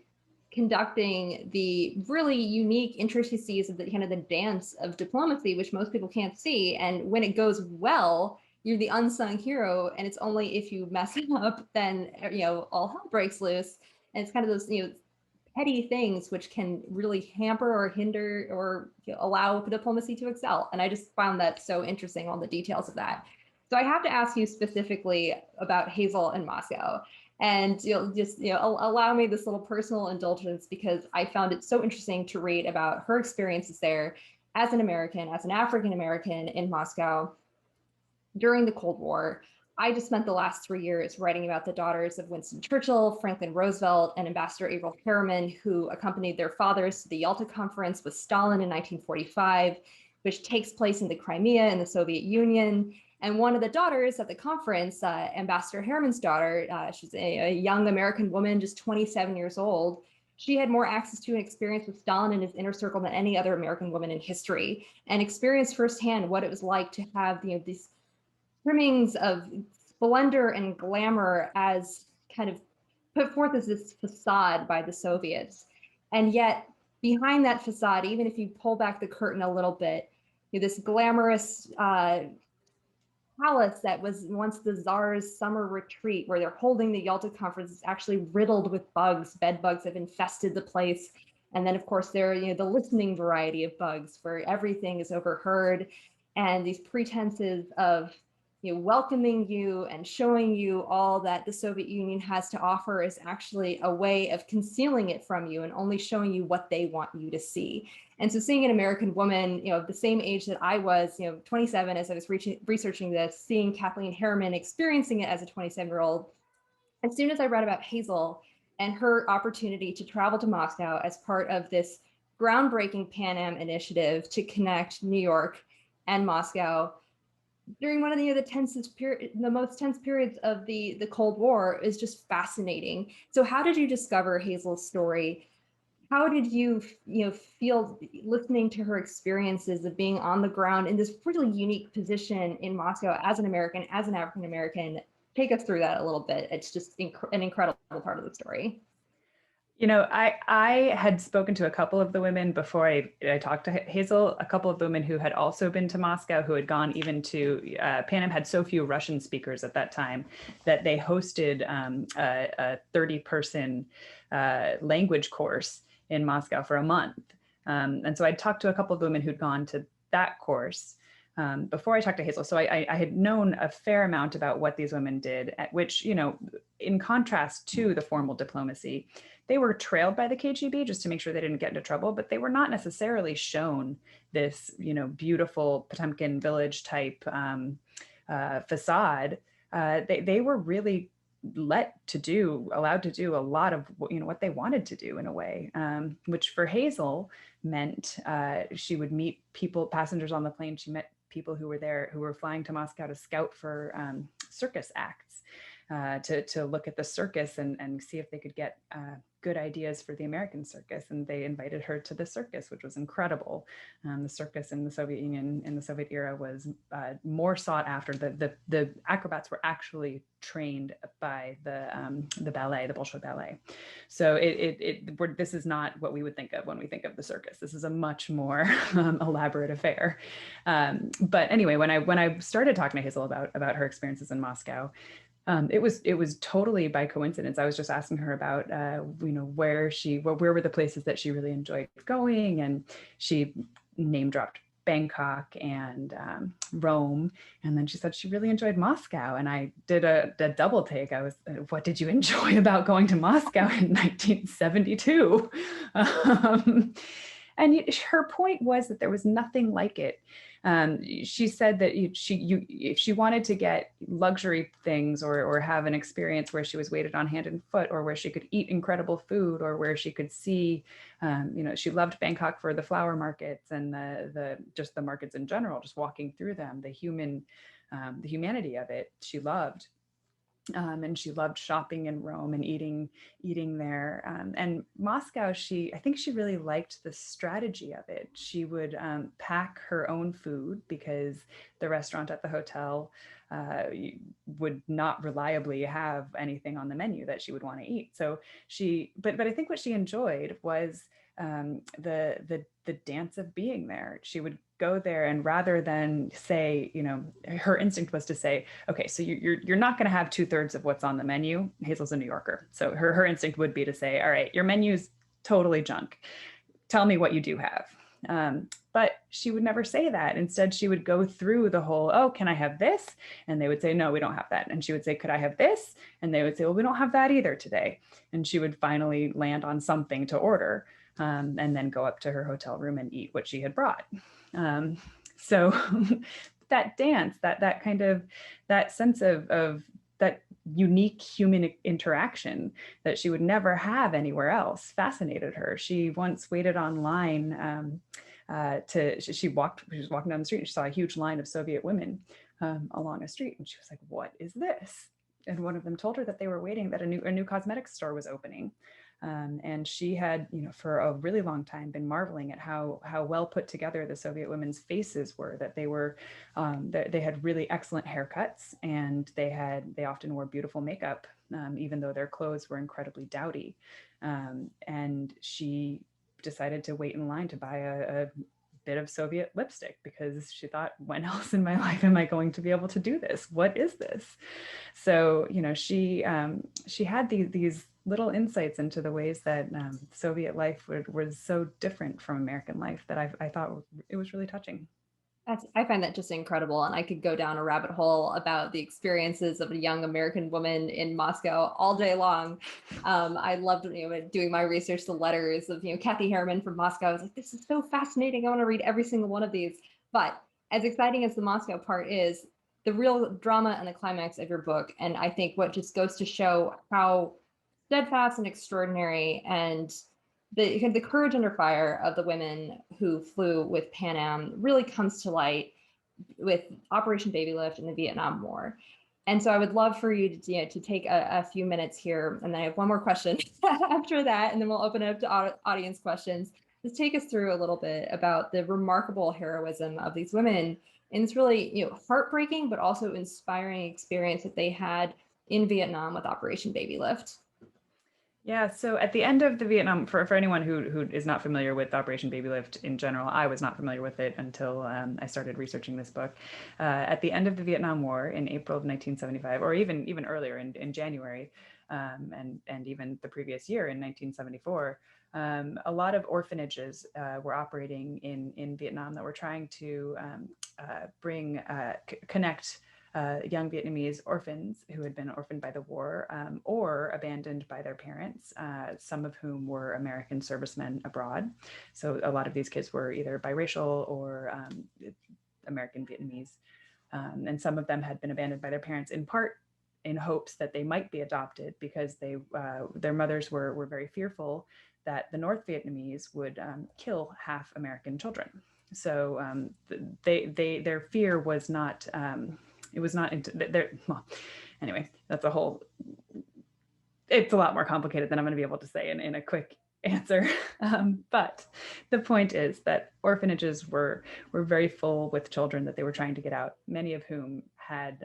conducting the really unique intricacies of the kind of the dance of diplomacy, which most people can't see. And when it goes well, you're the unsung hero, and it's only if you mess up then all hell breaks loose. And it's kind of those petty things which can really hamper or hinder or allow diplomacy to excel. And I just found that so interesting, all the details of that. So I have to ask you specifically about Hazel in Moscow. And just allow me this little personal indulgence, because I found it so interesting to read about her experiences there as an American, as an African American in Moscow during the Cold War. I just spent the last 3 years writing about the daughters of Winston Churchill, Franklin Roosevelt, and Ambassador Averell Harriman, who accompanied their fathers to the Yalta Conference with Stalin in 1945, which takes place in the Crimea in the Soviet Union. And one of the daughters at the conference, Ambassador Harriman's daughter, she's a young American woman, just 27 years old. She had more access to and experience with Stalin and his inner circle than any other American woman in history, and experienced firsthand what it was like to have these trimmings of splendor and glamour as kind of put forth as this facade by the Soviets. And yet behind that facade, even if you pull back the curtain a little bit, this glamorous palace that was once the Tsar's summer retreat, where they're holding the Yalta Conference, is actually riddled with bugs. Bed bugs have infested the place. And then, of course, there are the listening variety of bugs, where everything is overheard. And these pretenses of welcoming you and showing you all that the Soviet Union has to offer is actually a way of concealing it from you and only showing you what they want you to see. And so seeing an American woman, the same age that I was, 27, as I was researching this, seeing Kathleen Harriman experiencing it as a 27-year-old, as soon as I read about Hazel and her opportunity to travel to Moscow as part of this groundbreaking Pan Am initiative to connect New York and Moscow during one of the most tense periods of the Cold War, is just fascinating. So how did you discover Hazel's story? How did you feel listening to her experiences of being on the ground in this really unique position in Moscow as an American, as an African American? Take us through that a little bit. It's just an incredible part of the story. I had spoken to a couple of the women before I talked to Hazel, a couple of the women who had also been to Moscow, who had gone even to, Pan Am had so few Russian speakers at that time that they hosted a 30-person language course in Moscow for a month. And so I talked to a couple of women who'd gone to that course before I talked to Hazel. So I had known a fair amount about what these women did, at which, in contrast to the formal diplomacy, they were trailed by the KGB just to make sure they didn't get into trouble, but they were not necessarily shown this, beautiful Potemkin village type facade. They were really allowed to do a lot of what they wanted to do in a way, which for Hazel meant she would meet passengers on the plane. She met people who were there, who were flying to Moscow to scout for circus acts, to look at the circus and see if they could get good ideas for the American circus. And they invited her to the circus, which was incredible. The circus in the Soviet Union in the Soviet era was more sought after. The acrobats were actually trained by the ballet, the Bolshoi ballet. So this is not what we would think of when we think of the circus. This is a much more elaborate affair. But anyway, when I started talking to Hazel about her experiences in Moscow, It was totally by coincidence. I was just asking her about, where were the places that she really enjoyed going, and she name dropped Bangkok and Rome, and then she said she really enjoyed Moscow. And I did a double take. I was, what did you enjoy about going to Moscow in 1972? And her point was that there was nothing like it. She said that if she wanted to get luxury things or have an experience where she was waited on hand and foot, or where she could eat incredible food, or where she could see, she loved Bangkok for the flower markets and just the markets in general, just walking through them, the humanity of it, she loved. And she loved shopping in Rome and eating there. And Moscow, I think she really liked the strategy of it. She would pack her own food because the restaurant at the hotel would not reliably have anything on the menu that she would want to eat. So but I think what she enjoyed was the dance of being there. She would go there, and rather than say, her instinct was to say, okay, so you're not going to have 2/3 of what's on the menu. Hazel's a New Yorker, so her instinct would be to say, all right, your menu's totally junk. Tell me what you do have. But she would never say that. Instead, she would go through the whole, oh, can I have this? And they would say, no, we don't have that. And she would say, could I have this? And they would say, well, we don't have that either today. And she would finally land on something to order, and then go up to her hotel room and eat what she had brought. So that dance, that kind of, that sense of that unique human interaction that she would never have anywhere else fascinated her. She once waited online she was walking down the street and she saw a huge line of Soviet women along a street, and she was like, what is this? And one of them told her that they were waiting, that a new cosmetics store was opening. And she had, for a really long time been marveling at how well put together the Soviet women's faces were, that they were, they had really excellent haircuts, and they often wore beautiful makeup, even though their clothes were incredibly dowdy. And she decided to wait in line to buy a bit of Soviet lipstick, because she thought, when else in my life am I going to be able to do this? What is this? So, she had these little insights into the ways that Soviet life was so different from American life that I thought it was really touching. I find that just incredible. And I could go down a rabbit hole about the experiences of a young American woman in Moscow all day long. I loved, doing my research, the letters of, Kathy Harriman from Moscow. I was like, this is so fascinating. I want to read every single one of these. But as exciting as the Moscow part is, the real drama and the climax of your book, and I think what just goes to show how steadfast and extraordinary and the courage under fire of the women who flew with Pan Am really comes to light with Operation Baby Lift and the Vietnam War. And so I would love for you to take a few minutes here, and then I have one more question after that, and then we'll open it up to audience questions. Just take us through a little bit about the remarkable heroism of these women in this really heartbreaking but also inspiring experience that they had in Vietnam with Operation Baby Lift. Yeah, so at the end of the Vietnam, for anyone who is not familiar with Operation Baby Lift in general, I was not familiar with it until I started researching this book. At the end of the Vietnam War in April of 1975, or even earlier in January, and even the previous year in 1974, a lot of orphanages were operating in Vietnam that were trying to connect young Vietnamese orphans who had been orphaned by the war or abandoned by their parents, some of whom were American servicemen abroad. So a lot of these kids were either biracial or American Vietnamese. And some of them had been abandoned by their parents, in part in hopes that they might be adopted, because their mothers were very fearful that the North Vietnamese would kill half American children. So their fear was not, it was not into there. Well, anyway, that's it's a lot more complicated than I'm going to be able to say in a quick answer. But the point is that orphanages were very full with children that they were trying to get out, many of whom had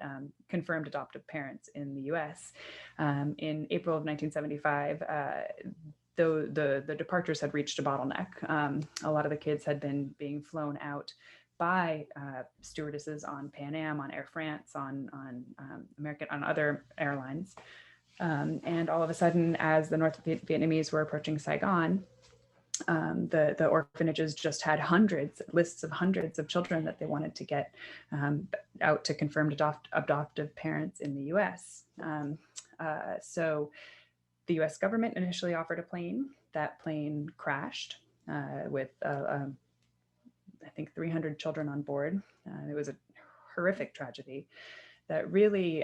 confirmed adoptive parents in the US. In April of 1975, the departures had reached a bottleneck. A lot of the kids had been being flown out by stewardesses on Pan Am, on Air France, on American, on other airlines. And all of a sudden, as the North Vietnamese were approaching Saigon, the orphanages just had lists of hundreds of children that they wanted to get out to confirmed adoptive parents in the US. So the US government initially offered a plane. That plane crashed with, I think, 300 children on board. It was a horrific tragedy that really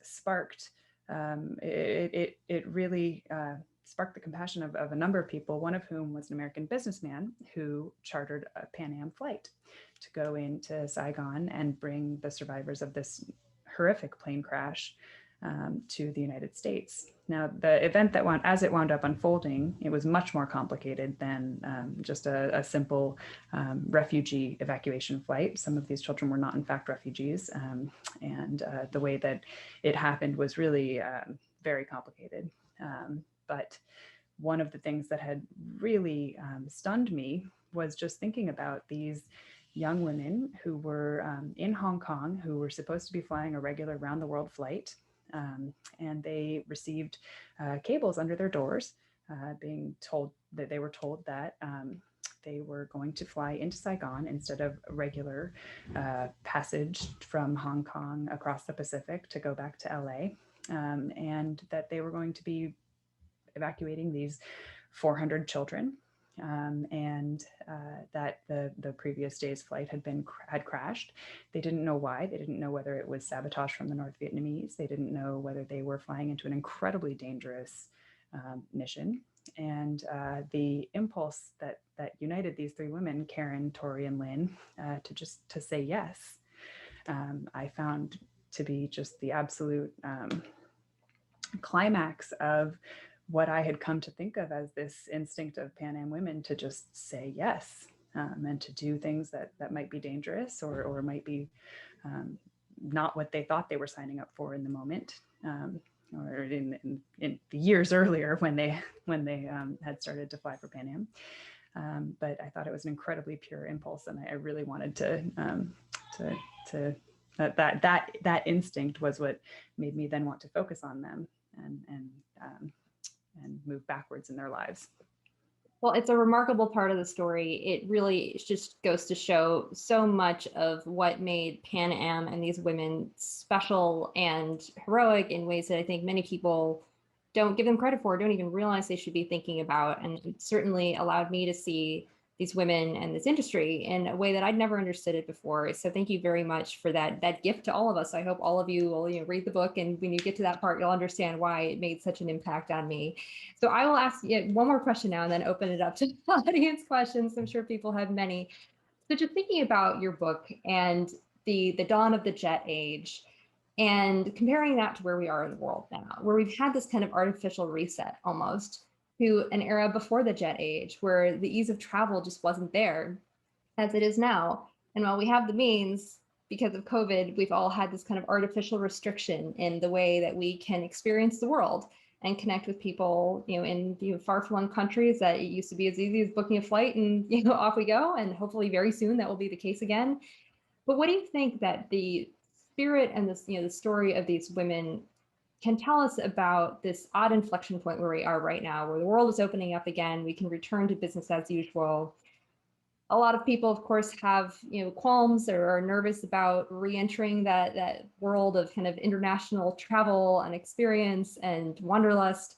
sparked, it really sparked the compassion of a number of people, one of whom was an American businessman who chartered a Pan Am flight to go into Saigon and bring the survivors of this horrific plane crash to the United States. Now, the event that as it wound up unfolding, it was much more complicated than just a simple refugee evacuation flight. Some of these children were not, in fact, refugees. And the way that it happened was really very complicated. But one of the things that had really stunned me was just thinking about these young women who were in Hong Kong, who were supposed to be flying a regular round the world flight. And they received cables under their doors, being told that they they were going to fly into Saigon instead of a regular passage from Hong Kong across the Pacific to go back to LA, and that they were going to be evacuating these 400 children, and that the previous day's flight had crashed. They didn't know why. They didn't know whether it was sabotage from the North Vietnamese. They didn't know whether they were flying into an incredibly dangerous mission. And the impulse that united these three women, Karen, Tori, and Lynn, to say yes, I found to be just the absolute climax of what I had come to think of as this instinct of Pan Am women to just say yes, and to do things that might be dangerous or might be not what they thought they were signing up for in the moment, or in the years earlier when they had started to fly for Pan Am. But I thought it was an incredibly pure impulse, and I really wanted that instinct was what made me then want to focus on them and move backwards in their lives. Well, it's a remarkable part of the story. It really just goes to show so much of what made Pan Am and these women special and heroic in ways that I think many people don't give them credit for, don't even realize they should be thinking about. And it certainly allowed me to see these women and this industry in a way that I'd never understood it before. So thank you very much for that gift to all of us. I hope all of you will read the book, and when you get to that part, you'll understand why it made such an impact on me. So I will ask you one more question now and then open it up to audience questions. I'm sure people have many. So just thinking about your book and the dawn of the jet age, and comparing that to where we are in the world now, where we've had this kind of artificial reset almost to an era before the jet age, where the ease of travel just wasn't there as it is now. And while we have the means, because of COVID, we've all had this kind of artificial restriction in the way that we can experience the world and connect with people, in far-flung countries that it used to be as easy as booking a flight and off we go. And hopefully very soon that will be the case again. But what do you think that the spirit and this, the story of these women can tell us about this odd inflection point where we are right now, where the world is opening up again, we can return to business as usual. A lot of people, of course, have qualms or are nervous about re-entering that world of kind of international travel and experience and wanderlust.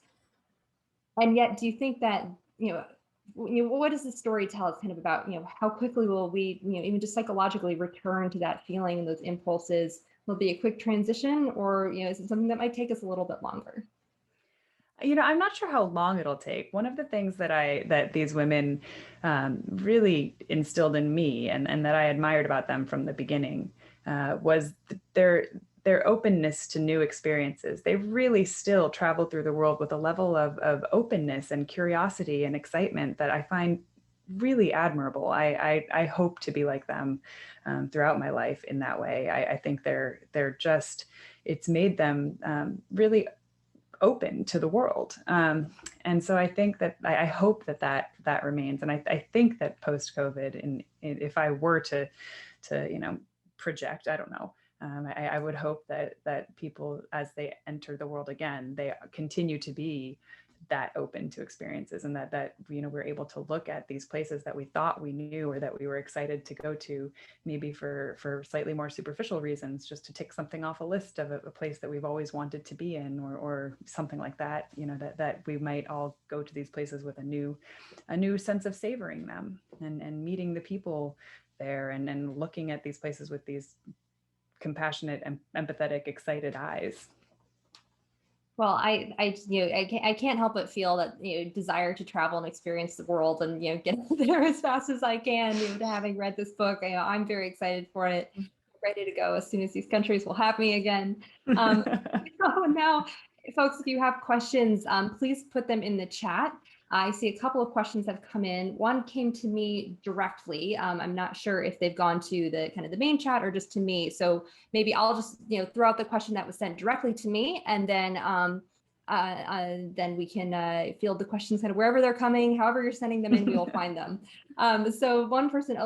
And yet, do you think that what does the story tell us kind of about how quickly will we even just psychologically return to that feeling and those impulses? Will it be a quick transition, or is it something that might take us a little bit longer? I'm not sure how long it'll take. One of the things that these women really instilled in me, and that I admired about them from the beginning, was their openness to new experiences. They really still travel through the world with a level of openness and curiosity and excitement that I find really admirable. I hope to be like them throughout my life in that way. I think they're just, it's made them really open to the world. And so I think that, I hope that remains. And I think that post-COVID, and if I were to to project. I don't know. I would hope that people, as they enter the world again, they continue to be that open to experiences, and that we're able to look at these places that we thought we knew or that we were excited to go to, maybe for slightly more superficial reasons, just to tick something off a list of a place that we've always wanted to be in, or something like that. That we might all go to these places with a new sense of savoring them, and meeting the people there, and looking at these places with these compassionate and empathetic, excited eyes. Well, I can't help but feel that desire to travel and experience the world, and get there as fast as I can. To having read this book, I'm very excited for it. Ready to go as soon as these countries will have me again. So now, folks, if you have questions, please put them in the chat. I see a couple of questions have come in. One came to me directly. I'm not sure if they've gone to the kind of the main chat or just to me. So maybe I'll just throw out the question that was sent directly to me, and then we can field the questions kind of wherever they're coming. However you're sending them in, we will find them. So one person,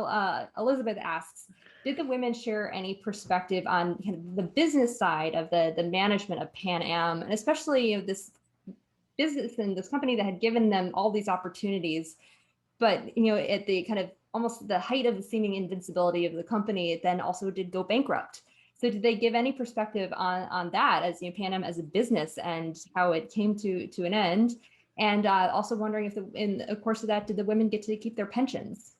Elizabeth, asks, did the women share any perspective on kind of the business side of the management of Pan Am, and especially this business and this company that had given them all these opportunities, but at the kind of almost the height of the seeming invincibility of the company, it then also did go bankrupt. So did they give any perspective on that, as Pan Am as a business, and how it came to an end? And also wondering if in the course of that, did the women get to keep their pensions?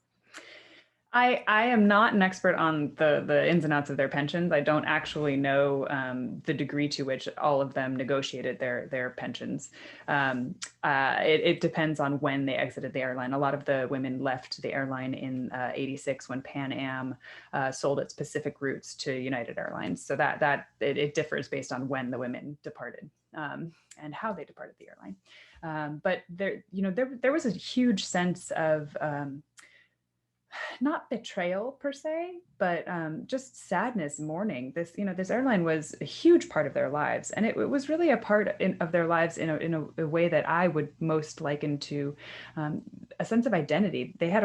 I am not an expert on the ins and outs of their pensions. I don't actually know the degree to which all of them negotiated their pensions. It depends on when they exited the airline. A lot of the women left the airline in '86 when Pan Am sold its Pacific routes to United Airlines. So that it differs based on when the women departed and how they departed the airline. But there was a huge sense of not betrayal per se, but just sadness, mourning. This airline was a huge part of their lives, and it was really a part of their lives in a way that I would most liken to a sense of identity. They had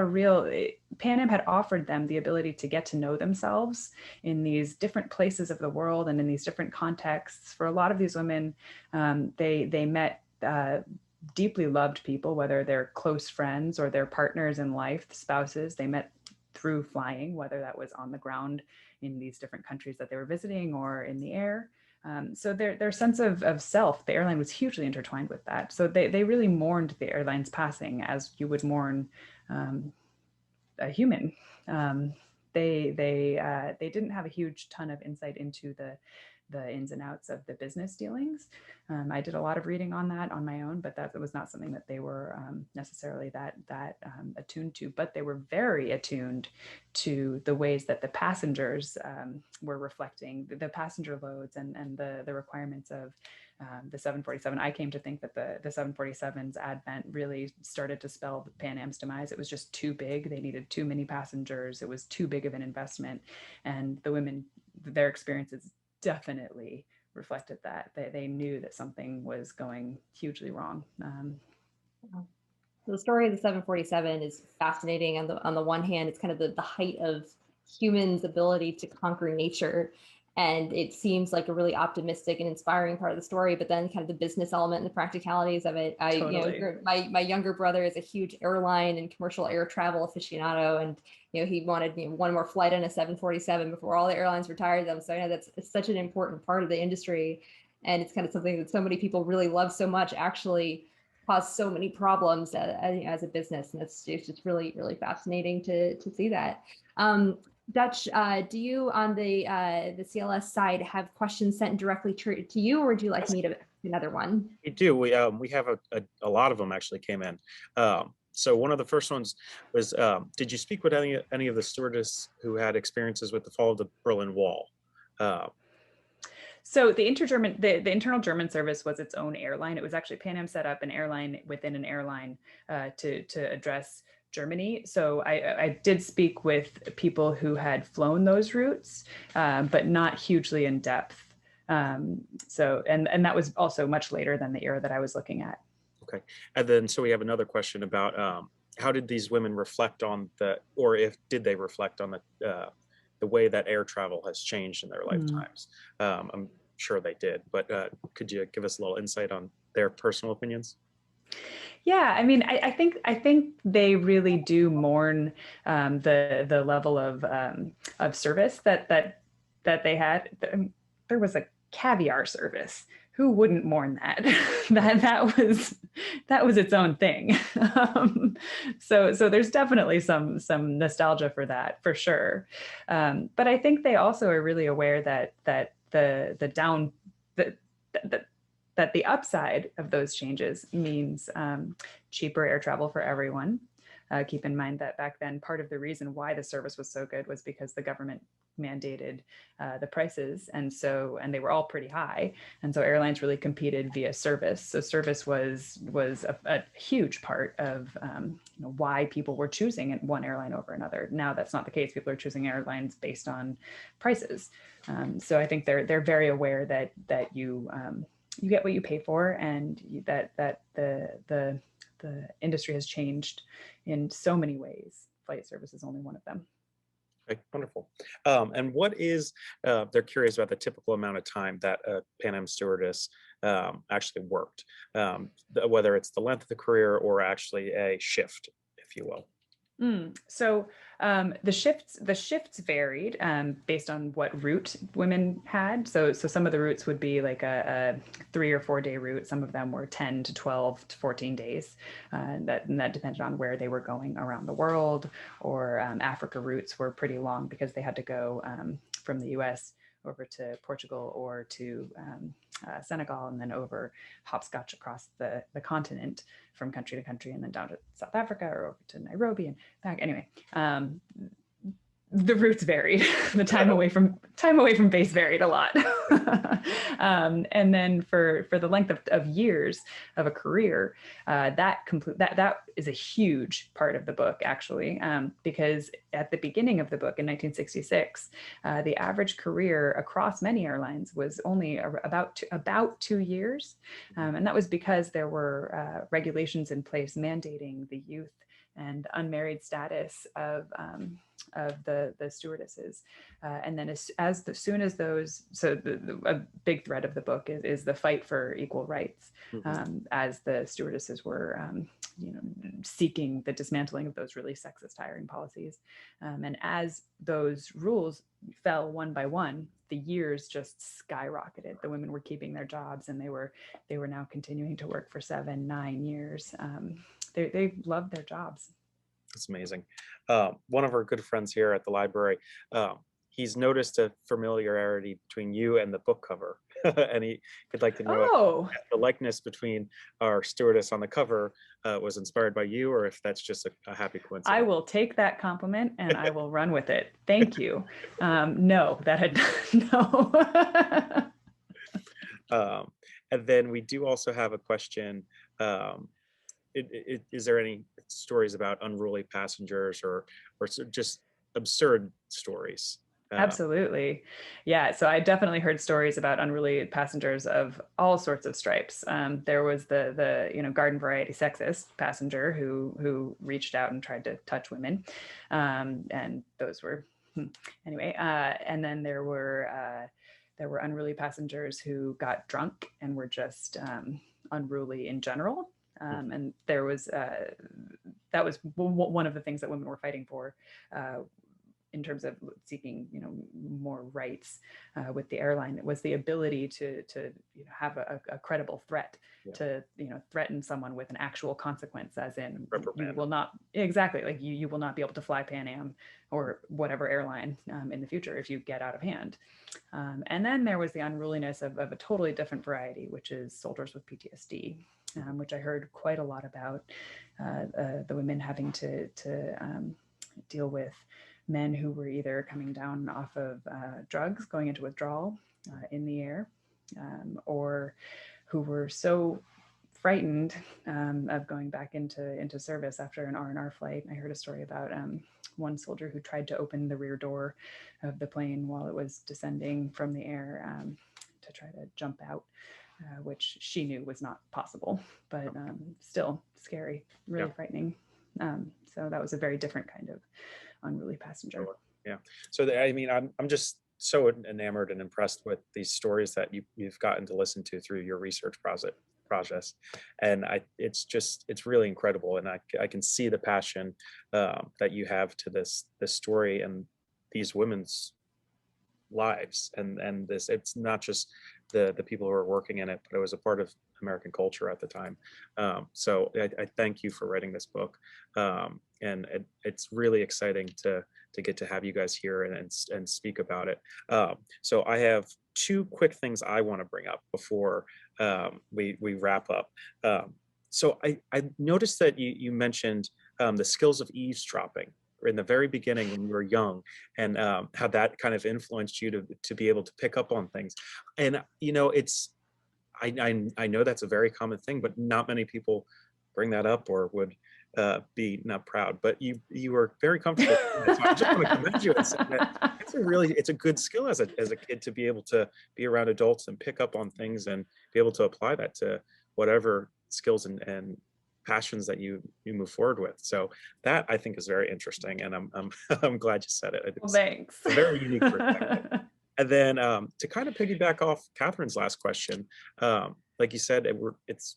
Pan Am had offered them the ability to get to know themselves in these different places of the world and in these different contexts. For a lot of these women, they met deeply loved people, whether they're close friends or their partners in life, spouses. They met through flying, whether that was on the ground in these different countries that they were visiting or in the air. So their sense of self, the airline was hugely intertwined with that. So they really mourned the airline's passing as you would mourn a human. They didn't have a huge ton of insight into the ins and outs of the business dealings. I did a lot of reading on that on my own, but that was not something that they were necessarily that attuned to. But they were very attuned to the ways that the passengers were reflecting the passenger loads and the requirements of the 747. I came to think that the 747's advent really started to spell Pan Am's demise. It was just too big. They needed too many passengers. It was too big of an investment. And the women, their experiences definitely reflected that. They knew that something was going hugely wrong. The story of the 747 is fascinating. On the one hand, it's kind of the height of humans' ability to conquer nature. And it seems like a really optimistic and inspiring part of the story, but then kind of the business element and the practicalities of it. Totally. My younger brother is a huge airline and commercial air travel aficionado, and he wanted one more flight on a 747 before all the airlines retired them. So that's such an important part of the industry, and it's kind of something that so many people really love so much. Actually, caused so many problems as a business, and it's just really, really fascinating to see that. Dutch, do you on the CLS side have questions sent directly to you, or would you like me to another one? We do. We have a lot of them actually came in. So one of the first ones was, did you speak with any of the stewardess who had experiences with the fall of the Berlin Wall? So the internal German service was its own airline. It was actually Pan Am set up an airline within an airline to address Germany. So I did speak with people who had flown those routes, but not hugely in depth. So that was also much later than the era that I was looking at. Okay. And then, so we have another question about how did these women reflect on did they reflect on the way that air travel has changed in their lifetimes. I'm sure they did, but could you give us a little insight on their personal opinions? Yeah, I mean, I think they really do mourn the level of service that they had. There was a caviar service. Who wouldn't mourn that? that was its own thing. So there's definitely some nostalgia for that, for sure. But I think they also are really aware that the upside of those changes means cheaper air travel for everyone. Keep in mind that back then, part of the reason why the service was so good was because the government mandated the prices, and they were all pretty high, and so airlines really competed via service. So service was a huge part of why people were choosing one airline over another. Now that's not the case. People are choosing airlines based on prices. So I think they're very aware that you get what you pay for, and that the industry has changed in so many ways. Flight service is only one of them. Okay, wonderful. And what is, they're curious about the typical amount of time that a Pan Am stewardess actually worked, whether it's the length of the career or actually a shift, if you will. So the shifts varied based on what route women had. So some of the routes would be like a 3 or 4 day route. Some of them were 10 to 12 to 14 days. And that depended on where they were going around the world. Or Africa routes were pretty long because they had to go from the US over to Portugal or to Senegal, and then over hopscotch across the continent from country to country, and then down to South Africa or over to Nairobi and back. Anyway, the routes varied. The time away from base varied a lot. And then for the length of years of a career, that is a huge part of the book, actually, because at the beginning of the book in 1966, the average career across many airlines was only about 2 years, and that was because there were regulations in place mandating the youth and unmarried status of the stewardesses, and then as soon as those, so a big thread of the book is the fight for equal rights, as the stewardesses were seeking the dismantling of those really sexist hiring policies, and as those rules fell one by one, the years just skyrocketed. The women were keeping their jobs, and they were now continuing to work for 7, 9 years. They loved their jobs. It's amazing. One of our good friends here at the library, he's noticed a familiarity between you and the book cover, and he'd like to know if the likeness between our stewardess on the cover was inspired by you, or if that's just a happy coincidence. I will take that compliment and I will run with it. Thank you. No, that had no. And then we do also have a question. Is there any stories about unruly passengers or just absurd stories? Absolutely. Yeah. So I definitely heard stories about unruly passengers of all sorts of stripes. There was the garden variety sexist passenger who reached out and tried to touch women. And those were anyway. And then there were unruly passengers who got drunk and were just unruly in general. And there was that was one of the things that women were fighting for in terms of seeking more rights with the airline. It was the ability to have a credible threat, to threaten someone with an actual consequence, as in you will not you will not be able to fly Pan Am or whatever airline in the future if you get out of hand. And then there was the unruliness of a totally different variety, which is soldiers with PTSD. Which I heard quite a lot about, the women having to deal with men who were either coming down off of drugs, going into withdrawal in the air, or who were so frightened of going back into service after an R&R flight. I heard a story about one soldier who tried to open the rear door of the plane while it was descending from the air to try to jump out. Which she knew was not possible, but still scary, really frightening. So that was a very different kind of unruly passenger. Yeah. So I mean, I'm just so enamored and impressed with these stories that you've gotten to listen to through your research process, and it's really incredible, and I can see the passion that you have to this story and these women's lives, and this, it's not just the people who are working in it, but it was a part of American culture at the time. So I thank you for writing this book, and it's really exciting to get to have you guys here and speak about it. So I have two quick things I want to bring up before we wrap up. So I noticed that you mentioned the skills of eavesdropping in the very beginning when you were young, and how that kind of influenced you to be able to pick up on things. And it's I know that's a very common thing, but not many people bring that up or would be not proud. But you were very comfortable. So I just want to commend you and say that it's a good skill as a kid to be able to be around adults and pick up on things and be able to apply that to whatever skills and passions that you move forward with. So that I think is very interesting, and I'm glad you said it. Well, thanks. A very unique perspective. And then to kind of piggyback off Catherine's last question, like you said, this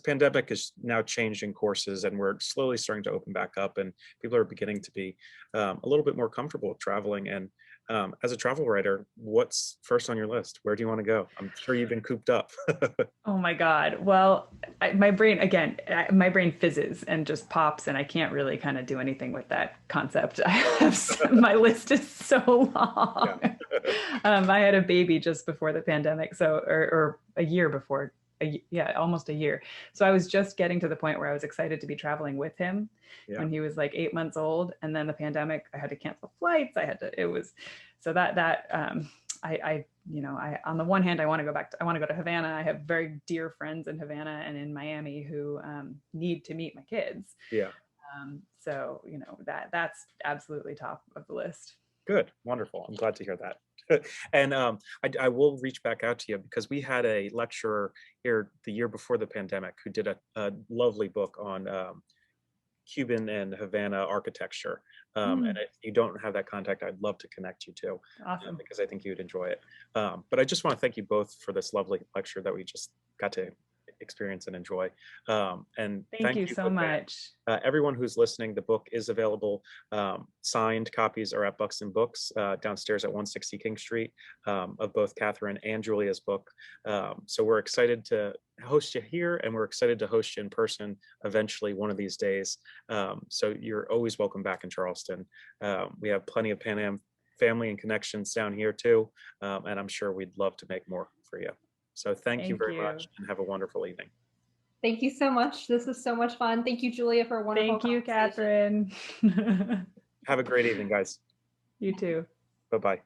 pandemic is now changing courses, and we're slowly starting to open back up, and people are beginning to be a little bit more comfortable with traveling. And as a travel writer, what's first on your list? Where do you want to go? I'm sure you've been cooped up. Oh my God. Well, my brain fizzes and just pops, and I can't really kind of do anything with that concept. My list is so long. Yeah. I had a baby just before the pandemic, so or a year before. Almost a year. So I was just getting to the point where I was excited to be traveling with him when he was like 8 months old. And then the pandemic, I had to cancel flights. I on the one hand, I want to go to Havana. I have very dear friends in Havana and in Miami who need to meet my kids. Yeah. So, that's absolutely top of the list. Good. Wonderful. I'm glad to hear that. And I will reach back out to you, because we had a lecturer here the year before the pandemic who did a lovely book on Cuban and Havana architecture. And if you don't have that contact, I'd love to connect you to. Awesome. Because I think you'd enjoy it. But I just want to thank you both for this lovely lecture that we just got to experience and enjoy. And thank you so much. Everyone who's listening, the book is available. Signed copies are at Buxton Books downstairs at 160 King Street, of both Katherine and Julia's book. So we're excited to host you here, and we're excited to host you in person eventually one of these days. So you're always welcome back in Charleston. We have plenty of Pan Am family and connections down here too, and I'm sure we'd love to make more for you. So thank you very much, and have a wonderful evening. Thank you so much. This was so much fun. Thank you, Julia, for a wonderful Thank you, Katherine. Have a great evening, guys. You too. Bye-bye.